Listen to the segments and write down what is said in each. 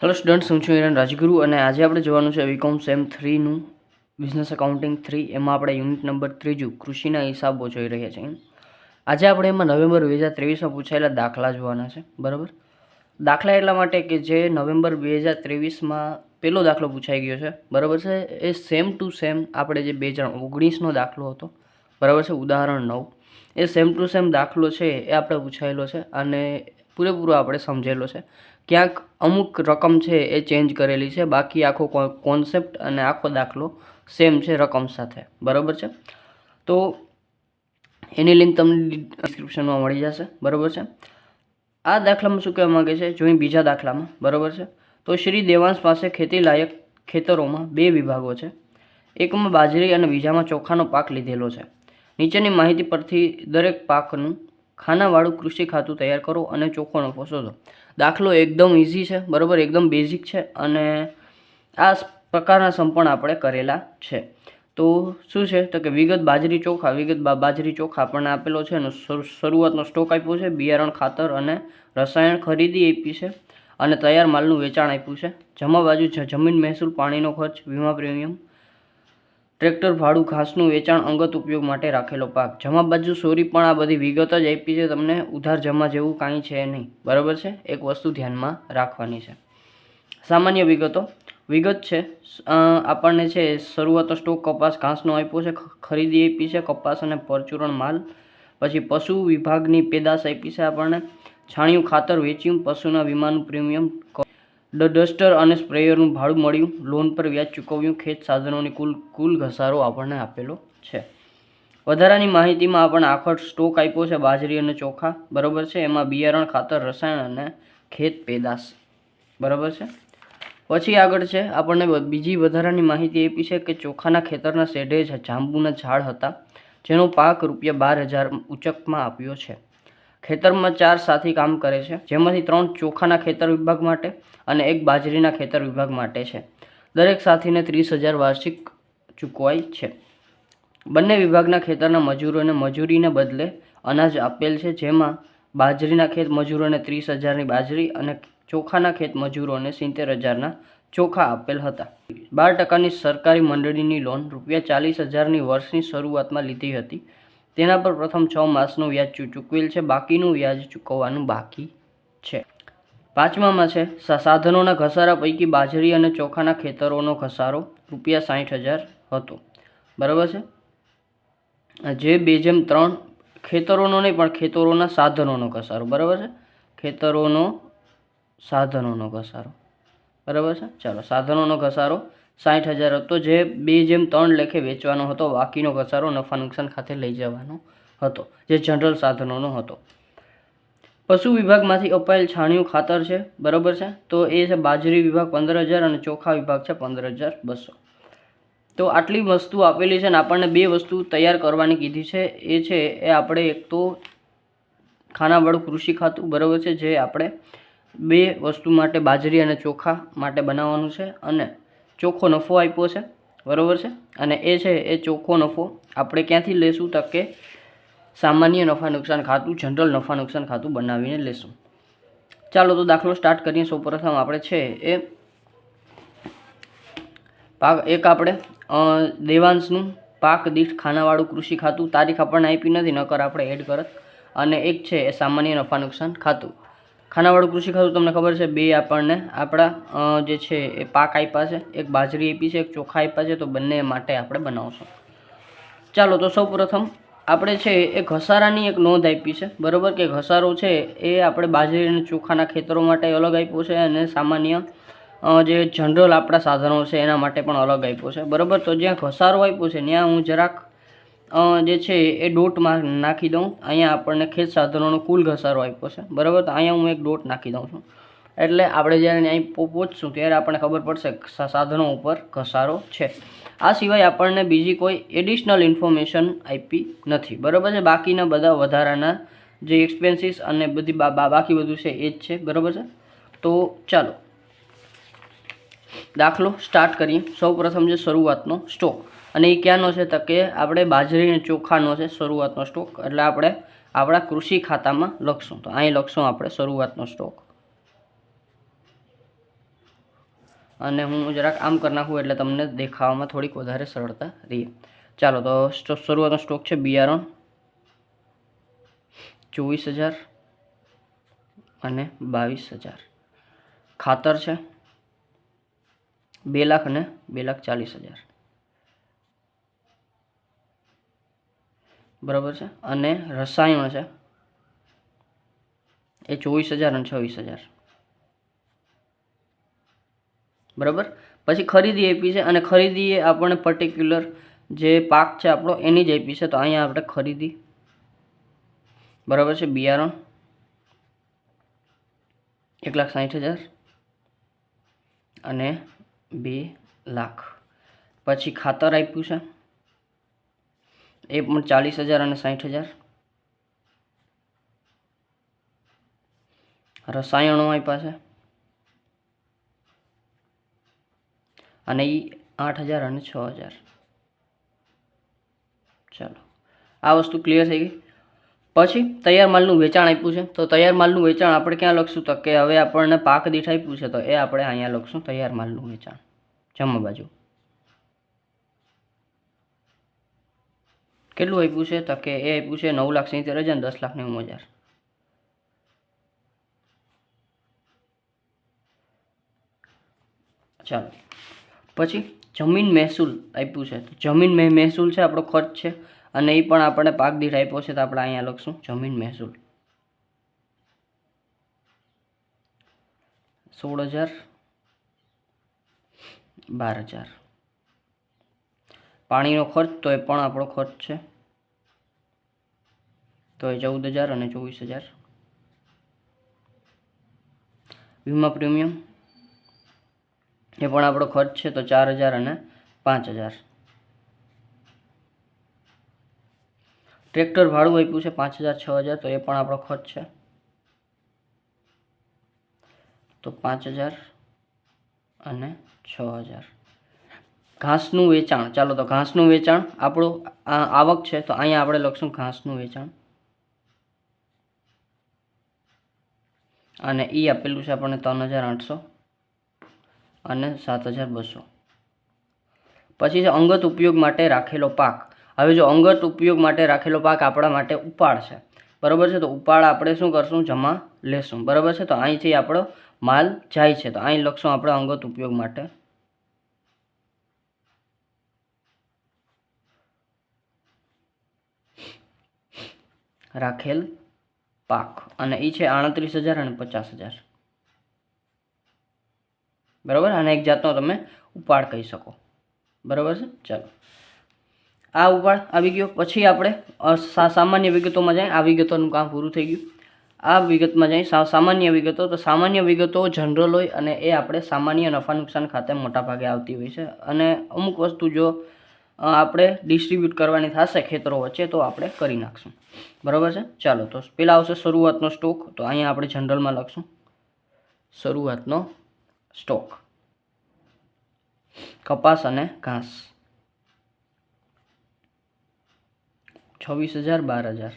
Hello students, હું છું હિરણ રાજગુરુ અને આજે આપણે જોવાનું છે બીકોમ સેમ 3નું બિઝનેસ એકાઉન્ટિંગ 3. એમાં આપણે યુનિટ નંબર 3 કૃષિના હિસાબો જોઈ રહ્યા છીએ. આજે આપણે એમાં નવેમ્બર 2023માં પૂછાયેલા દાખલા જોવાના છે. બરાબર, દાખલા એટલા માટે કે જે નવેમ્બર 2023માં પહેલો દાખલો પૂછાઈ ગયો છે. બરાબર છે, એ સેમ ટુ સેમ આપણે જે 2019નો દાખલો હતો, બરાબર છે, ઉદાહરણ 9, એ સેમ ટુ સેમ દાખલો છે એ આપણે પૂછાયેલો છે અને પૂરેપૂરો આપણે સમજેલો છે. ક્યાંક અમુક રકમ છે એ ચેન્જ કરેલી છે, બાકી આખો કોન્સેપ્ટ અને આખો દાખલો સેમ છે રકમ સાથે. બરાબર છે, તો એની લિંક તમને ડિસ્ક્રિપ્શનમાં મળી જશે. બરાબર છે, આ દાખલામાં શું કહેવા માંગે છે, જો બીજા દાખલામાં, બરાબર છે, તો શ્રી દેવાંશ પાસે ખેતી લાયક ખેતરોમાં 2 વિભાગો છે. એકમાં બાજરી અને બીજામાં ચોખાનો પાક લીધેલો છે. નીચેની માહિતી પરથી દરેક પાકનું ખાનાવાળું કૃષિ ખાતું તૈયાર કરો અને ચોખ્ખો નફો શોધો. દાખલો એકદમ ઇઝી છે. બરાબર, એકદમ બેઝિક છે અને આ પ્રકારના સમ પણ આપણે કરેલા છે. તો શું છે તો કે વિગત બાજરી ચોખા આપણને આપેલો છે અને શરૂઆતનો સ્ટોક આપ્યો છે, બિયારણ, ખાતર અને રસાયણ ખરીદી આપી છે અને તૈયાર માલનું વેચાણ આપ્યું છે. જમા બાજુ જમીન મહેસૂલ, પાણીનો ખર્ચ, વીમા પ્રીમિયમ, ટ્રેક્ટર ભાડું, ઘાસનું વેચાણ, અંગત ઉપયોગ માટે રાખેલો પાક. જમા બાજુ સોરી પણ આ બધી વિગત જ આપી છે તમને, ઉધાર જમા જેવું કાંઈ છે નહીં. બરાબર છે, એક વસ્તુ ધ્યાનમાં રાખવાની છે. સામાન્ય વિગત છે આપણને છે શરૂઆતનો સ્ટોક કપાસ ઘાસનો આપ્યો છે, ખરીદી આપી છે કપાસ અને પરચુરણ માલ. પછી પશુ વિભાગની પેદાશ આપી છે આપણને, છાણિયું ખાતર વેચ્યું, પશુના વીમાનું પ્રીમિયમ, ડસ્ટર અને સ્પ્રેયરનું ભાડું મળ્યું, લોન પર વ્યાજ ચૂકવ્યું, ખેત સાધનોની કુલ ઘસારો આપણને આપેલો છે. વધારાની માહિતીમાં આપણને આખો સ્ટોક આપ્યો છે બાજરી અને ચોખા. બરાબર છે, એમાં બિયારણ, ખાતર, રસાયણ અને ખેત પેદાશ. બરાબર છે, પછી આગળ છે આપણને બીજી વધારાની માહિતી આપી છે કે ચોખાના ખેતરના શેઢે જાંબુના ઝાડ હતા, જેનો પાક ₹12,000 ઉચકમાં આપ્યો છે. ખેતરમાં 4 સાથી કામ કરે છે, જેમાંથી 3 ચોખાના ખેતર વિભાગ માટે અને 1 બાજરીના ખેતર વિભાગ માટે છે. દરેક સાથીને 30,000 વાર્ષિક ચૂકવાય છે. બંને વિભાગના ખેતરના મજૂરોને મજૂરીને બદલે અનાજ આપેલ છે, જેમાં બાજરીના ખેત મજૂરોને 30,000ની બાજરી અને ચોખાના ખેત મજૂરોને 70,000ના ચોખા આપેલ હતા. 12% સરકારી મંડળીની લોન ₹40,000ની વર્ષની શરૂઆતમાં લીધી હતી. તેના પર પ્રથમ 6 માસનું વ્યાજ ચૂકવેલ છે, બાકીનું વ્યાજ ચૂકવવાનું બાકી છે. 5મામાં છે સાધનોના ઘસારા પૈકી બાજરી અને ચોખાના ખેતરોનો ઘસારો ₹60,000 હતો. બરાબર છે, જે 2:3 ખેતરોનો નહીં પણ ખેતરોના સાધનોનો ઘસારો. બરાબર છે, ખેતરોનો સાધનોનો ઘસારો. બરાબર છે, ચાલો, સાધનોનો ઘસારો 60,000 હતો, જે 2:3 લેખે વેચવાનો હતો. બાકીનો ઘસારો નફા નુકસાન ખાતે લઈ જવાનો હતો, જે જનરલ સાધનોનો હતો. પશુ વિભાગમાંથી અપાયેલ છાણિયું ખાતર છે. બરાબર છે, તો એ છે બાજરી વિભાગ 15,000 અને ચોખા વિભાગ છે 15,200. તો આટલી વસ્તુ આપેલી છે અને આપણને 2 વસ્તુ તૈયાર કરવાની કીધી છે. એ છે એ આપણે એક તો ખાનાવાળું કૃષિ ખાતું, બરાબર છે, જે આપણે 2 વસ્તુ માટે બાજરી અને ચોખા માટે બનાવવાનું છે અને ચોખ્ખો નફો આપ્યો છે. બરાબર છે, અને એ છે એ ચોખ્ખો નફો આપણે ક્યાંથી લેશું તો કે સામાન્ય નફા નુકસાન ખાતું, જનરલ નફા નુકસાન ખાતું બનાવીને લેશું. ચાલો, તો દાખલો સ્ટાર્ટ કરીએ. સૌપ્રથમ આપણે છે એ એક આપણે દેવાંશનું પાક દીઠ ખાનાવાળું કૃષિ ખાતું, તારીખ આપણને આપી નથી, નકર આપણે એડ કરત. અને એક છે એ સામાન્ય નફા નુકસાન ખાતું. ખાનાવાળું કૃષિ ખાતું તમને ખબર છે 2 આપણને આપણા જે છે એ પાક આપ્યા છે, એક બાજરી આપી છે, એક ચોખા આપ્યા છે, તો બંને માટે આપણે બનાવશું. ચાલો, તો સૌપ્રથમ આપણે છે એ ઘસારાની એક નોંધ આપી છે. બરાબર, કે ઘસારો છે એ આપણે બાજરી અને ચોખાના ખેતરો માટે અલગ આપ્યો છે અને સામાન્ય જે જનરલ આપણા સાધનો છે એના માટે પણ અલગ આપ્યો છે. બરાબર, તો જ્યાં ઘસારો આપ્યો છે ત્યાં હું જરાક જે છે એ ડોટમાં નાખી દઉં. અહીંયા આપણને ખેત સાધનોનો કુલ ઘસારો આપ્યો છે. બરાબર, તો અહીંયા હું એક ડોટ નાખી દઉં છું, એટલે આપણે જ્યારે અહીં પહોંચશું ત્યારે આપણને ખબર પડશે સાધનો ઉપર ઘસારો છે. આ સિવાય આપણને બીજી કોઈ એડિશનલ ઇન્ફોર્મેશન આપી નથી. બરાબર છે, બાકીના બધા વધારાના જે એક્સપેન્સીસ અને બાકી બધું છે એ જ છે. બરાબર છે, તો ચાલો દાખલો સ્ટાર્ટ કરીએ. સૌપ્રથમ છે શરૂઆતનો સ્ટોક, અને એ ક્યાંનો છે તો કે આપણે બાજરી અને ચોખાનો છે શરૂઆતનો સ્ટોક, એટલે આપણે આપણા કૃષિ ખાતામાં લખશું. તો અહીં લખશું આપણે શરૂઆતનો સ્ટોક. અને હું જરાક આમ કરી નાખું એટલે તમને દેખાવામાં થોડીક વધારે સરળતા રહે. ચાલો તો શરૂઆતનો સ્ટોક છે બિયારણ 24,000 અને 22,000. ખાતર છે 2 લાખ અને 2,40,000. બરાબર છે. અને રસાયણ છે એ 24,000 અને 26,000. બરાબર. પછી ખરીદી આપી છે અને ખરીદી એ આપણને પર્ટિક્યુલર જે પાક છે આપણો એની જ આપી છે. તો અહીંયા આપણે ખરીદી બરાબર છે બિયારણ 1,60,000 અને 2 લાખ. પછી ખાતર આપ્યું છે એ પણ 40,000 અને 60,000. રસાયણો આપ્યા છે અને એ 8,000 અને 6,000. ચાલો આ વસ્તુ ક્લિયર થઈ ગઈ. પછી તૈયાર માલનું વેચાણ આપ્યું છે. તો તૈયાર માલનું વેચાણ આપણે ક્યાં લખશું? તો કે હવે આપણને પાક દીઠ આપ્યું છે તો એ આપણે અહીંયા લખશું તૈયાર માલનું વેચાણ જમણી બાજુ. કેટલું આપ્યું છે? તો કે એ આપ્યું છે 9,70,000 અને 10,90,000. ચાલો પછી જમીન મહેસૂલ આપ્યું છે. તો જમીન મહેસૂલ છે આપણો ખર્ચ છે અને એ પણ આપણે પાક દીઠ આપ્યો છે તો આપણે અહીંયા લખશું જમીન મહેસૂલ 16,000 12,000. પાણીનો ખર્ચ તો એ પણ આપણો ખર્ચ છે તો એ 14,000 અને 24,000. વીમા પ્રીમિયમ એ પણ આપણો ખર્ચ છે તો 4,000 અને 5,000. ટ્રેક્ટર ભાડું આપ્યું છે 5,000 6,000 તો એ પણ આપણો ખર્ચ છે તો 5,000 અને 6,000. ઘાસનું વેચાણ, ચાલો તો ઘાસનું વેચાણ આપણું આવક છે તો અહીંયા આપણે લખશું ઘાસનું વેચાણ અને એ આપેલું છે આપણને 3,800 અને 7,200. પછી છે અંગત ઉપયોગ માટે રાખેલો પાક. હવે જો અંગત ઉપયોગ માટે રાખેલો પાક આપણા માટે ઉપાડ છે બરાબર છે. તો ઉપાડ આપણે શું કરશું? જમા લેશું બરાબર છે. તો અહીંથી આપણો માલ જાય છે તો અહીં લખશું આપણે અંગત ઉપયોગ માટે રાખેલ પાક અને એ છે 38,000 અને 50,000. બરાબર. અને એક જાતનો તમે ઉપાડ કહી શકો બરાબર છે. ચાલો આ ઉપાડ આવી ગયો. પછી આપણે સામાન્ય વિગતોમાં જાય. આ વિગતોનું કામ પૂરું થઈ ગયું. આ વિગતમાં જાય સામાન્ય વિગતો. તો સામાન્ય વિગતો જનરલ હોય અને એ આપણે સામાન્ય નફા નુકસાન ખાતે મોટા ભાગે આવતી હોય છે અને અમુક વસ્તુ જો આપણે ડિસ્ટ્રીબ્યુટ કરવાની થશે ખેતરો વચ્ચે તો આપણે કરી નાખશું બરાબર છે. ચાલો તો પેલા આવશે શરૂઆતનો સ્ટોક. તો અહીંયા આપણે જનરલમાં લખશું શરૂઆતનો સ્ટોક કપાસ અને ઘાસ 26,000 12,000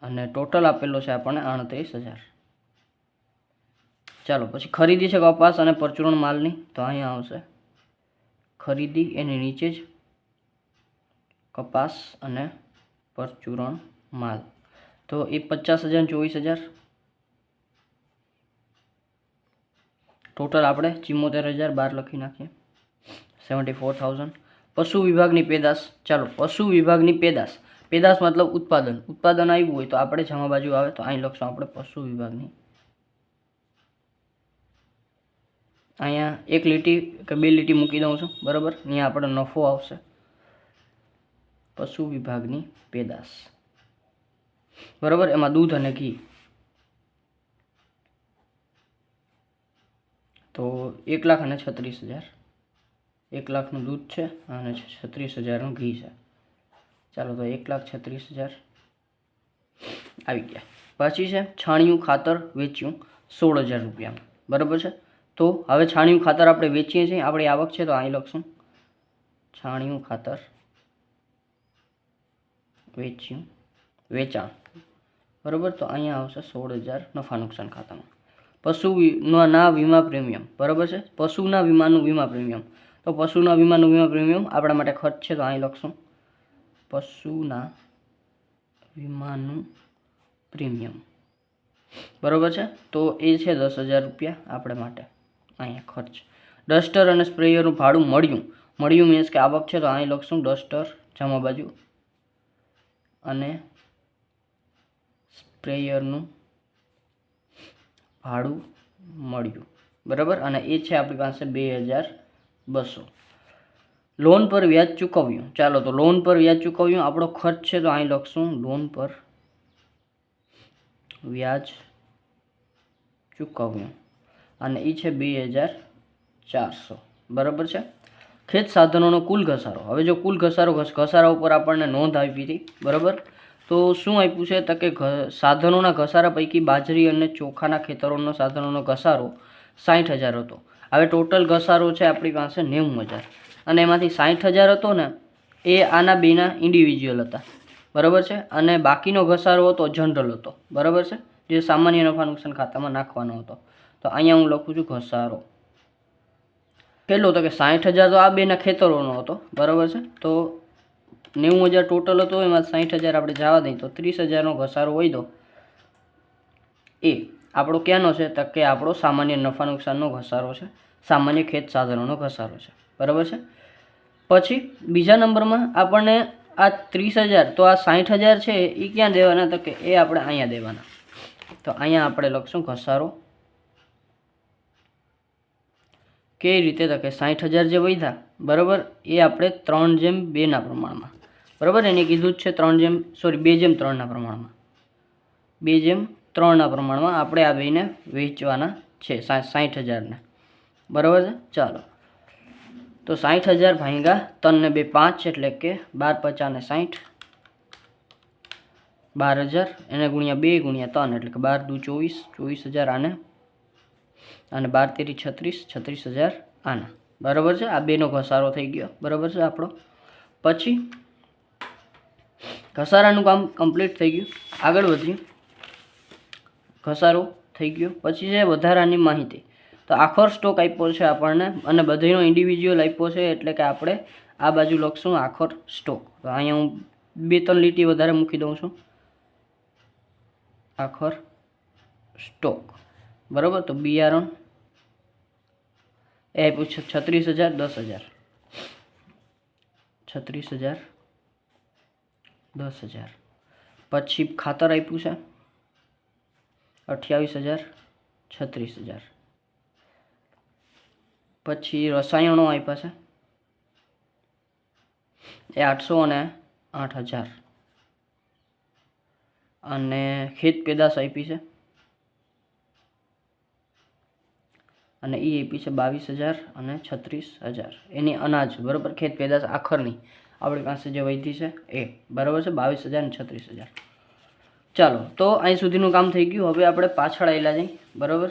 અને ટોટલ આપેલો છે આપણને 38,000. ચાલો પછી ખરીદી છે કપાસ અને પરચુરણ માલની. તો અહીંયા આવશે ખરીદી એની નીચે જ કપાસ અને પરચુરણ માલ તો એ 50,000 અને 24,000. ટોટલ આપણે 74,000 બાર લખી નાખીએ 74,000. પશુ વિભાગની પેદાશ. ચાલો પશુ વિભાગની પેદાશ. પેદાશ મતલબ ઉત્પાદન. ઉત્પાદન આવ્યું હોય તો આપણે જમા બાજુ આવે તો અહીં લખશું આપણે પશુ વિભાગની. અહીંયા એક લીટી કે 2 લીટી મૂકી દઉં છું બરાબર. અહીંયા આપણો નફો આવશે પશુ વિભાગની પેદાશ બરાબર. એમાં દૂધ અને ઘી તો 1,36,000 અને 1 લાખનું દૂધ છે અને 36,000નું ઘી છે. ચાલો તો 1,36,000 આવી ગયા. પછી છે છાણિયું ખાતર વેચ્યું 16,000 રૂપિયામાં બરાબર છે. તો હવે છાણિયું ખાતર આપણે વેચીએ છીએ આપણી આવક છે તો અહીં લખશું છાણિયું ખાતર વેચાણ બરાબર. તો અહીંયા આવશે 16,000 નફા નુકસાન ખાતામાં. પશુના વીમા પ્રીમિયમ, બરાબર છે, પશુના વીમાનું વીમા પ્રીમિયમ. તો પશુના વીમાનું વીમા પ્રીમિયમ આપણા માટે ખર્ચ છે, તો અહીં લખશું પશુના વીમાનું પ્રીમિયમ, બરાબર છે. તો એ છે 10,000 રૂપિયા આપણા માટે અહીંયા ખર્ચ. ડસ્ટર અને સ્પ્રેયરનું ભાડું મળ્યું મીન્સ કે આવક છે, તો અહીં લખશું ડસ્ટર જમા બાજુ અને સ્પ્રેયરનું ભાડું મળ્યું, બરાબર. અને એ છે આપણી પાસે 2,200. લોન પર વ્યાજ ચૂકવ્યું. ચાલો, તો લોન પર વ્યાજ ચૂકવ્યું આપણો ખર્ચ છે, તો અહીં લખશું લોન પર વ્યાજ ચૂકવ્યું અને એ છે 2,400, બરાબર છે. ખેત સાધનોનો કુલ ઘસારો. હવે જો કુલ ઘસારા ઉપર આપણને નોંધ આપી હતી, બરાબર. તો શું આપ્યું છે, તો કે સાધનોના ઘસારા પૈકી બાજરી અને ચોખાના ખેતરોનો સાધનોનો ઘસારો 60,000 હતો. હવે ટોટલ ઘસારો છે આપણી પાસે 90,000 અને એમાંથી 60,000 હતો ને એ આના બેના ઇન્ડિવિજ્યુઅલ હતા, બરાબર છે. અને બાકીનો ઘસારો હતો જનરલ હતો, બરાબર છે, જે સામાન્ય નફા નુકસાન ખાતામાં નાખવાનો હતો. તો અહીંયા હું લખું છું ઘસારો કેટલો, તો કે 60,000 તો આ બેના ખેતરોનો હતો, બરાબર છે. તો 90,000 ટોટલ હતો, એમાં 60,000 આપણે જવા દઈએ તો 30,000નો ઘસારો હોય તો એ આપણો ક્યાંનો છે, તો કે આપણો સામાન્ય નફા નુકસાનનો ઘસારો છે, સામાન્ય ખેત સાધનોનો ઘસારો છે, બરાબર છે. પછી બીજા નંબરમાં આપણને આ 30,000, તો આ 60,000 છે એ ક્યાં દેવાના, તો કે એ આપણે અહીંયા દેવાના. તો અહીંયા આપણે લખશું ઘસારો કેવી રીતે, તો કે 60,000 જે વધ્યા, બરાબર, એ આપણે 3:2 પ્રમાણમાં, બરાબર, એને કીધું જ છે 2:3 પ્રમાણમાં, 2:3 પ્રમાણમાં આપણે આ બેને વેચવાના છે 60,000ને, બરાબર છે. ચાલો, તો 60,000 ભાગ્યા 3 ને 2 5, એટલે કે 12 × 50 = 60, 12,000 એને ગુણ્યા 2 ગુણ્યા 3, એટલે કે 12 દુ 24, 24,000 આને, અને 12 તેરી 36, 36,000 આના, બરાબર છે. આ બેનો ઘસારો થઈ ગયો, બરાબર છે આપણો. પછી ઘસારાનું કામ કમ્પ્લીટ થઈ ગયું, આગળ વધીએ. ઘસારો થઈ ગયો, પછી છે વધારાની માહિતી. તો આખર સ્ટોક આપ્યો છે આપણને અને બધીનો ઇન્ડિવિજ્યુઅલ આપ્યો છે, એટલે કે આપણે આ બાજુ લખશું આખર સ્ટોક. તો અહીંયા હું 2-3 લીટી વધારે મૂકી દઉં છું, આખર સ્ટોક, બરાબર. તો બિયારણ એ આપ્યું છે 36,000, 10,000, 36,000, 10,000. પછી ખાતર આપ્યું છે 28,000, 36,000. પછી રસાયણો આપ્યા છે એ 800 અને 8,000. અને ખેત પેદાશ આપી છે અને એ આપી છે 22,000 અને 36,000. એની અનાજ, બરાબર, ખેત પેદાશ આખરની આપણી પાસે જે વધી છે એ, બરાબર છે, 22,000 અને 36,000. ચાલો, તો અહીં સુધીનું કામ થઈ ગયું. હવે આપણે પાછળ આવેલા જઈએ, બરાબર.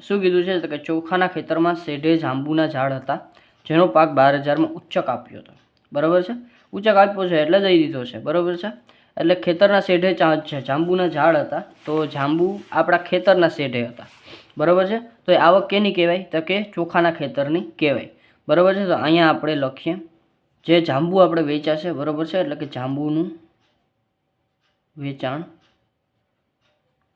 શું કીધું છે, તો કે ચોખાના ખેતરમાં શેઢે જાંબુના ઝાડ હતા, જેનો પાક 12,000માં ઉચ્ચક આપ્યો હતો, બરાબર છે. ઉચ્ચક આપ્યો છે એટલે દઈ દીધો છે, બરાબર છે. એટલે ખેતરના શેઢે જાંબુના ઝાડ હતા, તો જાંબુ આપણા ખેતરના શેઢે હતા, બરાબર છે. તો એ આવક કેની કહેવાય, તો કે ચોખાના ખેતરની કહેવાય, બરાબર છે. તો અહીંયા આપણે લખીએ જે જાંબુ આપણે વેચ્યા છે, બરાબર છે, એટલે કે જાંબુનું વેચાણ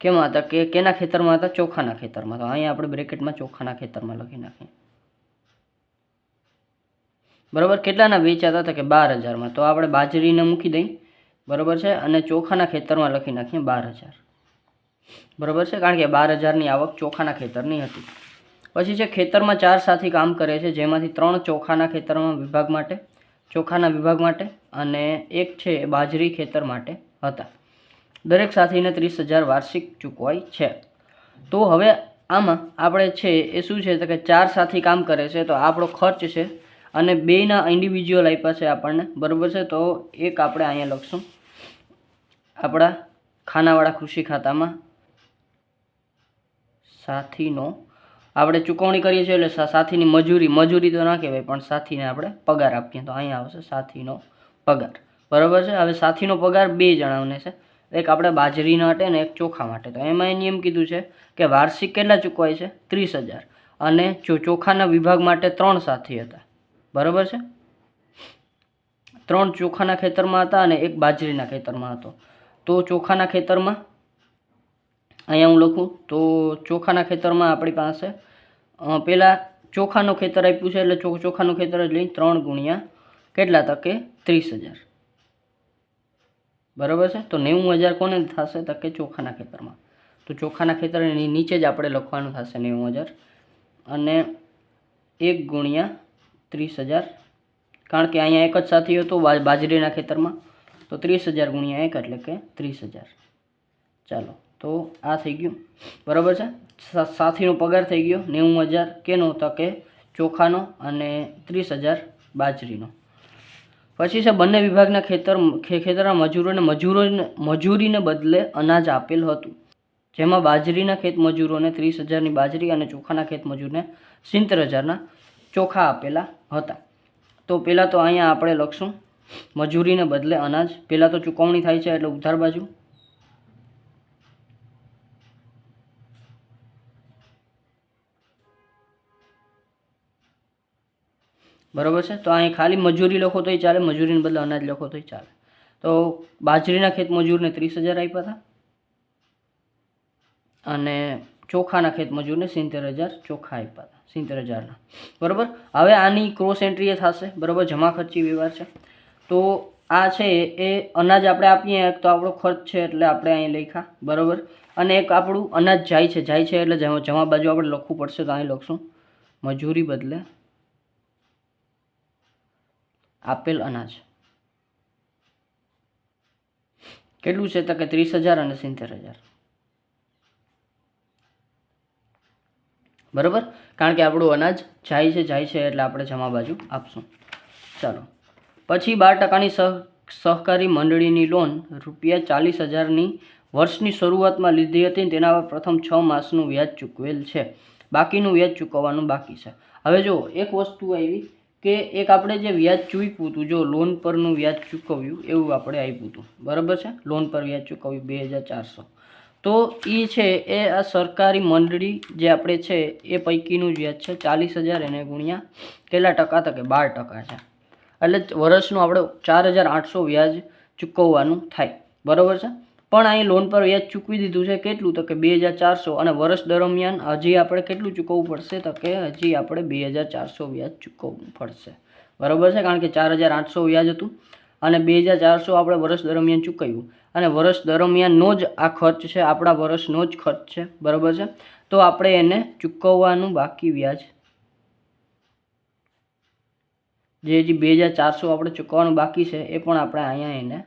કેમાં હતા, કે કેના ખેતરમાં હતા, ચોખાના ખેતરમાં. તો અહીંયા આપણે બ્રેકેટમાં ચોખાના ખેતરમાં લખી નાખીએ, બરાબર. કેટલાના વેચ્યા હતા, કે 12,000માં. તો આપણે બાજરીને મૂકી દઈએ, બરાબર છે, અને ચોખાના ખેતરમાં લખી નાખીએ 12,000, બરાબર છે, કારણ કે 12,000ની આવક ચોખાના ખેતરની હતી. પછી છે ખેતરમાં 4 સાથી કામ કરે છે, જેમાંથી 3 ચોખાના વિભાગ માટે અને 1 છે બાજરી ખેતર માટે હતા. દરેક સાથીને 30,000 વાર્ષિક ચૂકવાય છે. તો હવે આમાં આપણે છે એ શું છે, તો કે 4 સાથી કામ કરે છે, તો આપણો ખર્ચ છે અને 2ના ઇન્ડિવિજ્યુઅલ આપ્યા છે આપણને, બરાબર છે. તો એક આપણે અહીંયા લખશું આપણા ખાનાવાળા કૃષિ ખાતામાં સાથીનો આપણે ચૂકવણી કરીએ છીએ, એટલે સાથીની મજૂરી તો ના કહેવાય, પણ સાથીને આપણે પગાર આપીએ, તો અહીંયા આવશે સાથીનો પગાર, બરાબર છે. હવે સાથીનો પગાર 2 જણાને છે, એક આપણે બાજરીના માટે અને એક ચોખા માટે. તો એમાં એ નિયમ કીધું છે કે વાર્ષિક કેટલા ચૂકવાય છે? 30,000. અને ચોખાના વિભાગ માટે 3 સાથી હતા, બરાબર છે. 3 ચોખાના ખેતરમાં હતા અને એક બાજરીના ખેતરમાં હતો. તો ચોખાના ખેતરમાં અહીંયા હું લખું તો ચોખાના ખેતરમાં આપણી પાસે પહેલાં ચોખાનું ખેતર આપ્યું છે એટલે ચોખાનું ખેતર જ લઈ 3 ગુણ્યા કેટલા તકે 30,000, બરાબર છે. તો 90,000 કોને થશે? તો કે ચોખાના ખેતરમાં. તો ચોખાના ખેતરની નીચે જ આપણે લખવાનું થશે 90,000 અને 1 ગુણ્યા 30,000, કારણ કે અહીંયા એક જ સાથી હતો બાજરીના ખેતરમાં. તો 30,000 ગુણ્યા 1 એટલે કે 30,000. ચાલો, તો આ થઈ ગયું, બરાબર છે. સાથીનો પગાર થઈ ગયો 90,000 કેનો? તો કે ચોખાનો અને 30,000 બાજરીનો. પછી છે બંને વિભાગના ખેતરના મજૂરીને બદલે અનાજ આપેલ હતું, જેમાં બાજરીના ખેત મજૂરોને 30,000ની બાજરી અને ચોખાના ખેત મજૂરને 70,000ના ચોખા આપેલા હતા. તો પહેલાં તો અહીંયા આપણે લખશું મજૂરીને બદલે અનાજ. પહેલાં તો ચૂકવણી થાય છે એટલે ઉધાર બાજુ, બરાબર છે. તો અહીં ખાલી મજૂરી લખો તોય ચાલે, મજૂરીને બદલે અનાજ લખો તોય ચાલે. તો બાજરીના ખેત મજૂરને 30,000 આપ્યા હતા અને ચોખાના ખેત મજૂરને 70,000 ચોખા આપ્યા હતા, 70,000ના, બરાબર. હવે આની ક્રોસ એન્ટ્રી એ થશે, બરાબર. જમા ખર્ચી વ્યવહાર છે. તો આ છે એ અનાજ આપણે આપીએ તો આપણો ખર્ચ છે એટલે આપણે અહીં લખ્યા, બરાબર. અને એક આપણું અનાજ જાય છે એટલે જમા બાજુ આપણે લખવું પડશે. તો અહીં લખશું મજૂરી બદલે આપેલ અનાજ કેટલું છે? તો કે 30,000 અને 70,000, બરાબર. કારણ કે આપણું અનાજ જાય છે એટલે આપણે જમા બાજુ આપશું. ચાલો, પછી 12%ની સહકારી મંડળીની લોન ₹40,000ની વર્ષની શરૂઆતમાં લીધી હતી. તેના પર પ્રથમ 6 માસનું વ્યાજ ચૂકવેલ છે, બાકીનું વ્યાજ ચૂકવવાનું બાકી છે. હવે જો એક વસ્તુ આવી કે એક આપણે જે વ્યાજ ચૂકવ્યું હતું, જો લોન પરનું વ્યાજ ચૂકવ્યું એવું આપણે આપ્યું હતું, બરાબર છે. લોન પર વ્યાજ ચૂકવ્યું 2,400. તો એ છે એ આ સરકારી મંડળી જે આપણે છે એ પૈકીનું જ વ્યાજ છે. 40,000 એને ગુણ્યા કેટલા ટકા? તો કે 12% છે. એટલે વર્ષનું આપણે 4,800 વ્યાજ ચૂકવવાનું થાય, બરાબર છે. પણ અહીં લોન પર વ્યાજ ચૂકવી દીધું છે કેટલું? તો કે 2,400 અને વર્ષ દરમિયાન હજી આપણે કેટલું ચૂકવવું પડશે? તો કે હજી આપણે 2,400 વ્યાજ ચૂકવવું પડશે, બરાબર છે. કારણ કે 4,800 વ્યાજ હતું અને 2,400 આપણે વર્ષ દરમિયાન ચૂકવ્યું અને વર્ષ દરમિયાનનો જ આ ખર્ચ છે, આપણા વર્ષનો જ ખર્ચ છે, બરાબર છે. તો આપણે એને ચૂકવવાનું બાકી વ્યાજ જે હજી 2,400 આપણે ચૂકવવાનું બાકી છે એ પણ આપણે અહીંયા એને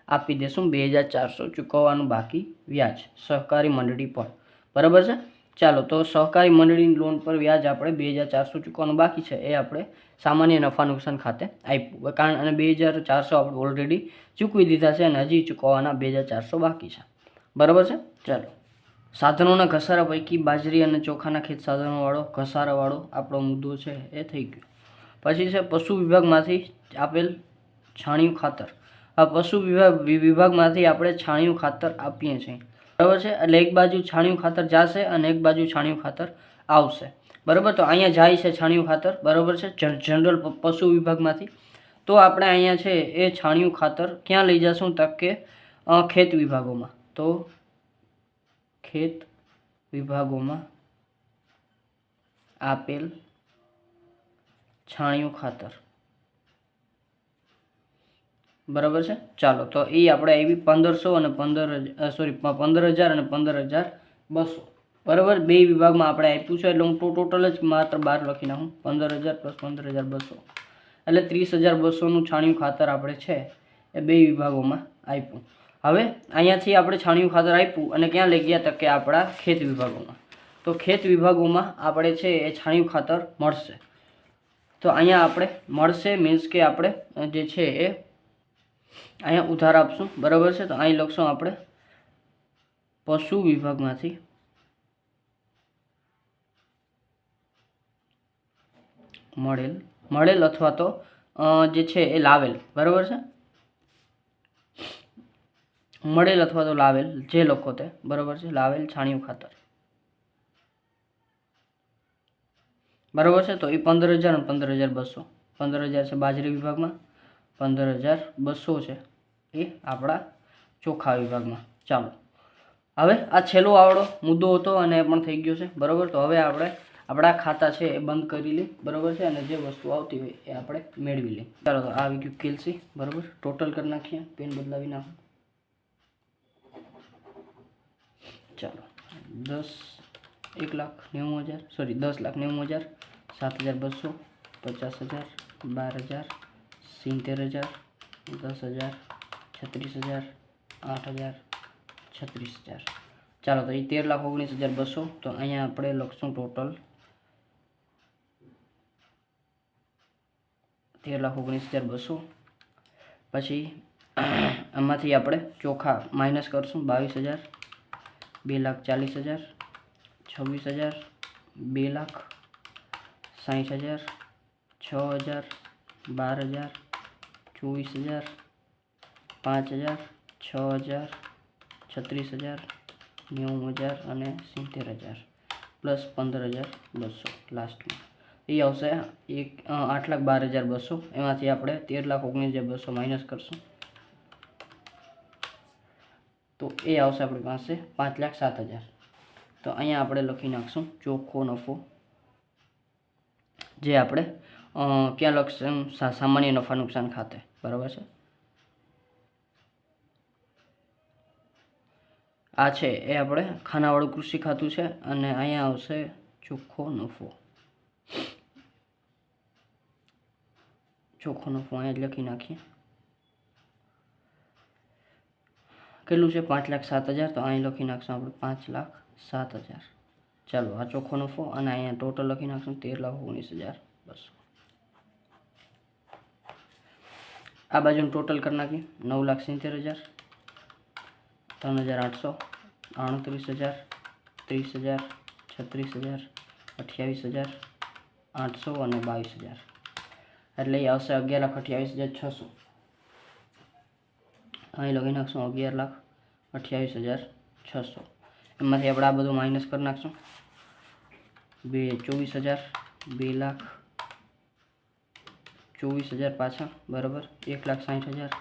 આપી દઈશું 2,400 ચૂકવવાનું બાકી વ્યાજ સહકારી મંડળી પર, બરાબર છે. ચાલો, તો સહકારી મંડળીની લોન પર વ્યાજ આપણે 2,400 ચૂકવવાનું બાકી છે એ આપણે સામાન્ય નફા નુકસાન ખાતે આપ્યું, કારણ અને 2,400 આપણે ઓલરેડી ચૂકવી દીધા છે અને હજી ચૂકવવાના 2,400 બાકી છે, બરાબર છે. ચાલો, સાધનોના ઘસારા પૈકી બાજરી અને ચોખાના ખેત સાધનોવાળો ઘસારાવાળો આપણો મુદ્દો છે એ થઈ ગયો. પછી છે પશુ વિભાગમાંથી આપેલ છાણિયું ખાતર. આ પશુ વિભાગમાંથી આપણે છાણિયું ખાતર આપીએ છીએ, બરાબર છે. એટલે એક બાજુ છાણિયું ખાતર જશે અને એક બાજુ છાણિયું ખાતર આવશે, બરાબર. તો અહીંયા જાય છે છાણિયું ખાતર, બરાબર છે, જનરલ પશુ વિભાગમાંથી. તો આપણે અહીંયા છે એ છાણિયું ખાતર ક્યાં લઈ જશું? તો કે ખેત વિભાગોમાં. તો ખેત વિભાગોમાં આપેલ છાણિયું ખાતર, બરાબર છે. ચાલો, તો એ આપણે આવી 1,500 અને 15,000 અને 15,200, બરાબર. બે વિભાગમાં આપણે આપ્યું છે એટલે હું ટોટલ જ માત્ર 12 લખી નાખું. 15,000 + 15,200 એટલે 30,200નું છાણિયું ખાતર આપણે છે એ બે વિભાગોમાં આપ્યું. હવે અહીંયાથી આપણે છાણિયું ખાતર આપ્યું અને ક્યાં લઈ ગયા? તો કે આપણા ખેત વિભાગોમાં. તો ખેત વિભાગોમાં આપણે છે એ છાણિયું ખાતર મળશે. તો અહીંયા આપણે મળશે મીન્સ કે આપણે જે છે એ અહીંયા ઉધાર આપશું, બરાબર છે. તો અહીં લખશું આપણે પશુ વિભાગમાંથી મળેલ અથવા તો જે છે એ લાવેલ, બરાબર છે. મળેલ અથવા તો લાવેલ જે લખો તે બરાબર છે. લાવેલ છાણિયું ખાતર બરાબર છે. તો એ 15,000 અને 15,200. 15,000 છે બાજરી વિભાગમાં, 15,200 છે એ આપણા ચોખા વિભાગમાં. ચાલો હવે આ છેલ્લો આવડો મુદ્દો હતો અને એ પણ થઈ ગયો છે બરાબર. તો હવે આપણે આપણા ખાતા છે એ બંધ કરી લઈએ બરાબર છે, અને જે વસ્તુ આવતી હોય એ આપણે મેળવી લઈએ. ચાલો તો આવી ગયું કેલ્સી બરાબર. ટોટલ કરી નાખીએ, પેન બદલાવી નાખો. ચાલો 10,90,000 સોરી 10,90,000, 7,200, 50,000, 12,000, 70,000, 10,000, 36,000, 8,000, 36,000. ચાલો તો એ 13,19,200. તો અહીંયા આપણે લખશું ટોટલ 13,19,200. પછી આમાંથી આપણે ચોખા માઇનસ કરશું 22,000, 2,40,000, 26,000, 2,60,000, 6,000, 12,000, 24,000, 5,000, 6,000, 36,000, 90,000 અને 70,000 પ્લસ 15,200 લાસ્ટમાં એ આવશે 8,12,200. એમાંથી આપણે 13,19,200 માઇનસ કરશું તો એ આવશે આપણી પાસે 5,07,000. તો અહીંયા આપણે લખી નાખશું ચોખ્ખો નફો, જે આપણે ક્યાં લખશું? સામાન્ય નફા નુકસાન ખાતે બરાબર છે. આ છે એ આપણે ખાનાવાળું કૃષિ ખાતું છે અને અહીંયા આવશે ચોખ્ખો નફો. ચોખ્ખો નફો અહીંયા જ લખી નાખીએ. કેટલું છે? 5,07,000. તો અહીં લખી નાખશું આપણે 5,07,000. ચાલો આ ચોખ્ખો નફો અને અહીંયા ટોટલ લખી નાખશું 13,19,200. આ બાજુનું ટોટલ કરી નાખીએ 9,70,000, 3,800, 38,000, 30,000, 36,000, 28,000, 800 અને 22,000. એટલે એ આવશે 11,28,600. અહીં લખી નાખશું 11,28,600. એમાંથી આપણે આ બધું માઇનસ કરી નાખશું. 24,000, 2,24,000 પાછા બરાબર, 1,60,000,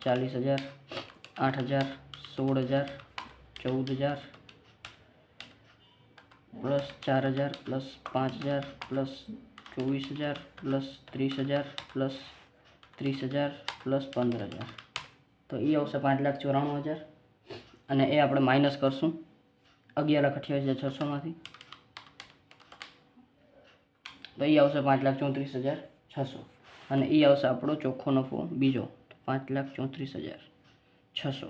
40,000, 8,000, 16,000, 14,000 plus 4,000 plus 5,000 plus 24,000 plus 30,000 plus 30,000 plus 15,000. તો એ આવશે 5,94,000 અને એ આપણે માઇનસ કરશું 11,28,600માંથી. તો એ આવશે 5,34,600 અને એ આવશે આપણો ચોખ્ખો નફો બીજો 5,34,600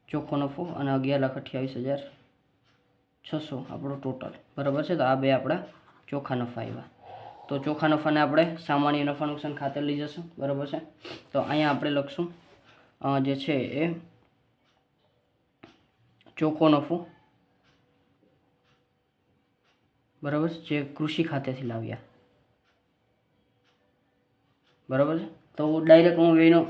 ચોખ્ખો નફો અને 11,28,600 આપણો ટોટલ બરાબર છે. તો આ બે આપણા ચોખ્ખા નફા આવ્યા. તો ચોખ્ખા નફાને આપણે સામાન્ય નફા નુકસાન ખાતે લઈ જશું બરાબર છે. તો અહીંયા આપણે લખશું જે છે એ ચોખ્ખો નફો બરાબર, જે કૃષિ ખાતેથી લાવ્યા બરાબર છે. તો ડાયરેક્ટ હું એનો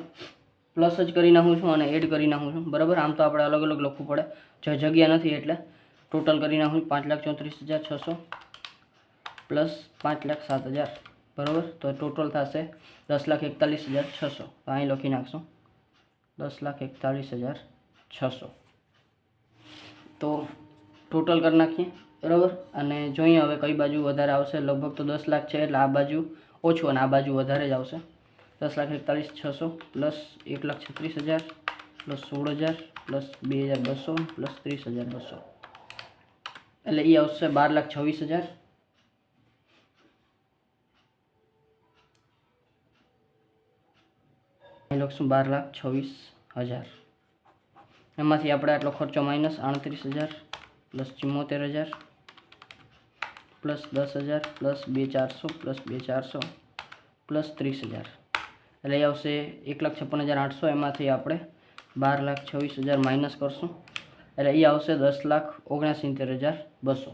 પ્લસ જ કરી નાખું છું અને એડ કરી નાખું છું બરાબર. આમ તો આપણે અલગ અલગ લખવું પડે, જગ્યા નથી એટલે ટોટલ કરી નાખું 5,34,600 પ્લસ 5,07,000 બરાબર. તો ટોટલ થશે 10,41,600. તો અહીં લખી નાખશું 10,41,600. તો ટોટલ કરી નાખીએ બરાબર અને જોઈએ હવે કઈ બાજુ વધારે આવશે. લગભગ તો 10 લાખ છે એટલે આ બાજુ ઓછું અને આ બાજુ વધારે જ આવશે. 10,41,600 પ્લસ 1,36,000 પ્લસ 16,000 પ્લસ 2,200 પ્લસ 30,200 એટલે એ આવશે 12,26,000. અહીં લખશું 12,26,000. એમાંથી આપણે આટલો ખર્ચો minus 38,000 plus 74,000 plus 10,000 plus 2,400 plus 2,400 plus 30,000 એટલે એ આવશે 1,56,800. એમાંથી આપણે 12,26,000 માઇનસ કરશું એટલે એ આવશે 10,79,200.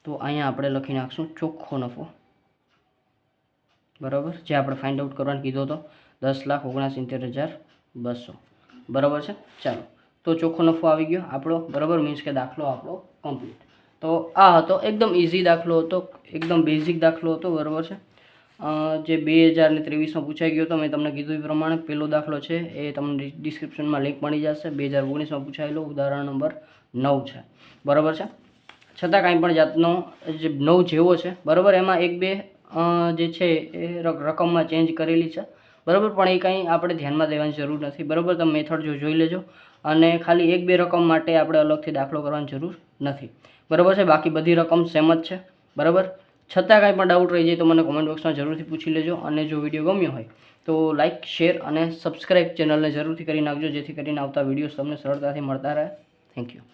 તો અહીંયા આપણે લખી નાખશું ચોખ્ખો નફો બરાબર, જે આપણે ફાઇન્ડ આઉટ કરવાનું કીધો હતો 10,79,200. 200 બરાબર છે. ચાલો, તો ચોખ્ખો નફો આવી ગયો આપણો, બરાબર, મીન્સ કે દાખલો આપણો કમ્પ્લીટ. તો આ હતો એકદમ ઇઝી દાખલો હતો, એકદમ બેઝિક દાખલો હતો, બરાબર છે. જે 2023માં પૂછાઈ ગયો હતો, મેં તમને કીધું એ પ્રમાણે પહેલો દાખલો છે એ તમને ડિસ્ક્રિપ્શનમાં લિંક મળી જશે. 2019માં પૂછાયેલો ઉદાહરણ નંબર 9 છે, બરાબર છે. છતાં કાંઈ પણ જાતનો જે 9 જેવો છે, બરાબર, એમાં 1-2 જે છે એ રકમમાં ચેન્જ કરેલી છે, બરાબર, પણ એ કંઈ આપણે ધ્યાનમાં દેવાની જરૂર નથી, બરાબર. તમે મેથડ જોઈ લેજો, અને ખાલી 1-2 રકમ માટે આપણે અલગથી દાખલો કરવાની જરૂર નથી, બરાબર છે. બાકી બધી રકમ સેમ જ છે, બરાબર. છતાં કાંઈ પણ ડાઉટ રહી જાય તો મને કોમેન્ટ બોક્સમાં જરૂરથી પૂછી લેજો. અને જો વિડીયો ગમ્યો હોય તો લાઇક, શેર અને સબસ્ક્રાઈબ ચેનલને જરૂરથી કરી નાખજો, જેથી કરીને આવતા વિડીયોઝ તમને સરળતાથી મળતા રહે. Thank you.